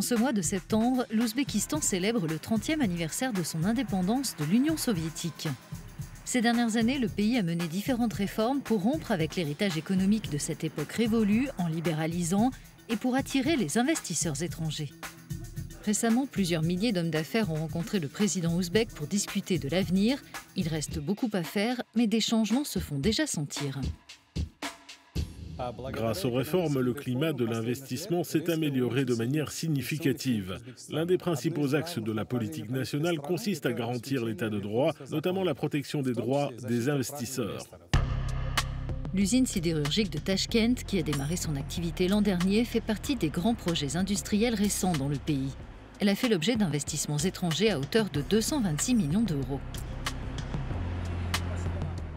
ce mois de septembre, l'Ouzbékistan célèbre le 30e anniversaire de son indépendance de l'Union soviétique. Ces dernières années, le pays a mené différentes réformes pour rompre avec l'héritage économique de cette époque révolue en libéralisant et pour attirer les investisseurs étrangers. Récemment, plusieurs milliers d'hommes d'affaires ont rencontré le président ouzbek pour discuter de l'avenir. Il reste beaucoup à faire, mais des changements se font déjà sentir. Grâce aux réformes, le climat de l'investissement s'est amélioré de manière significative. L'un des principaux axes de la politique nationale consiste à garantir l'état de droit, notamment la protection des droits des investisseurs. L'usine sidérurgique de Tachkent, qui a démarré son activité l'an dernier, fait partie des grands projets industriels récents dans le pays. Elle a fait l'objet d'investissements étrangers à hauteur de 226 millions d'euros.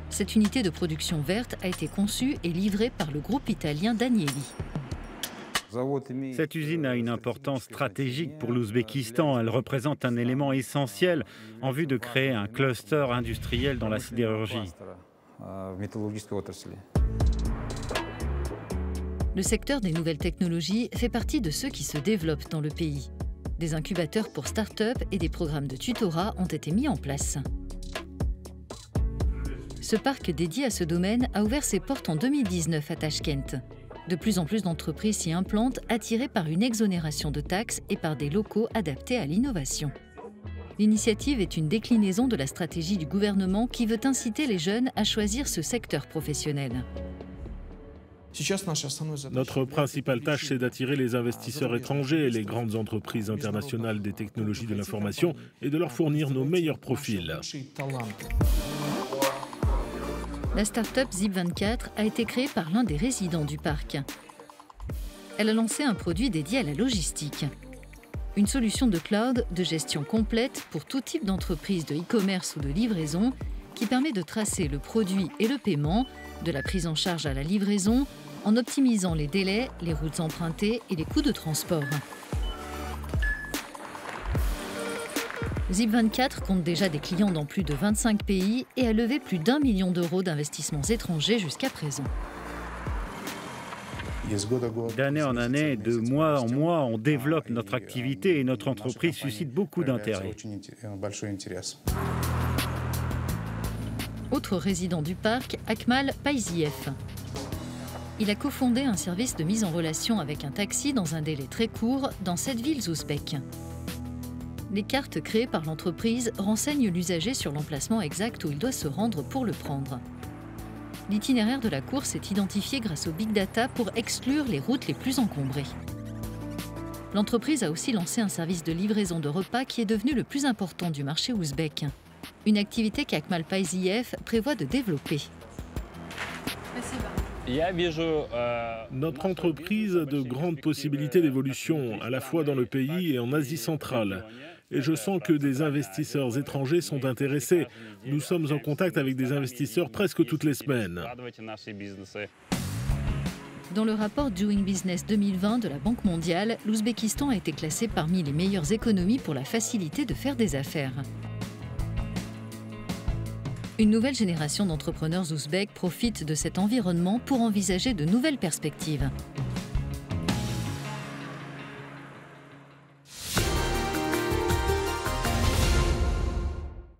Cette unité de production verte a été conçue et livrée par le groupe italien Danieli. Cette usine a une importance stratégique pour l'Ouzbékistan. Elle représente un élément essentiel en vue de créer un cluster industriel dans la sidérurgie. Le secteur des nouvelles technologies fait partie de ceux qui se développent dans le pays. Des incubateurs pour start-up et des programmes de tutorat ont été mis en place. Ce parc dédié à ce domaine a ouvert ses portes en 2019 à Tachkent. De plus en plus d'entreprises s'y implantent, attirées par une exonération de taxes et par des locaux adaptés à l'innovation. L'initiative est une déclinaison de la stratégie du gouvernement qui veut inciter les jeunes à choisir ce secteur professionnel. Notre principale tâche, c'est d'attirer les investisseurs étrangers et les grandes entreprises internationales des technologies de l'information et de leur fournir nos meilleurs profils. La start-up Zip24 a été créée par l'un des résidents du parc. Elle a lancé un produit dédié à la logistique. Une solution de cloud de gestion complète pour tout type d'entreprise de e-commerce ou de livraison qui permet de tracer le produit et le paiement, de la prise en charge à la livraison, en optimisant les délais, les routes empruntées et les coûts de transport. Zip24 compte déjà des clients dans plus de 25 pays et a levé plus d'1 million d'euros d'investissements étrangers jusqu'à présent. D'année en année, de mois en mois, on développe notre activité et notre entreprise suscite beaucoup d'intérêt. Autre résident du parc, Akmal Paiziev. Il a cofondé un service de mise en relation avec un taxi dans un délai très court dans 7 villes ouzbèques. Les cartes créées par l'entreprise renseignent l'usager sur l'emplacement exact où il doit se rendre pour le prendre. L'itinéraire de la course est identifié grâce au big data pour exclure les routes les plus encombrées. L'entreprise a aussi lancé un service de livraison de repas qui est devenu le plus important du marché ouzbek. Une activité qu'Akmal Paiziev prévoit de développer. Notre entreprise a de grandes possibilités d'évolution, à la fois dans le pays et en Asie centrale. Et je sens que des investisseurs étrangers sont intéressés. Nous sommes en contact avec des investisseurs presque toutes les semaines. Dans le rapport Doing Business 2020 de la Banque mondiale, l'Ouzbékistan a été classé parmi les meilleures économies pour la facilité de faire des affaires. Une nouvelle génération d'entrepreneurs ouzbeks profite de cet environnement pour envisager de nouvelles perspectives.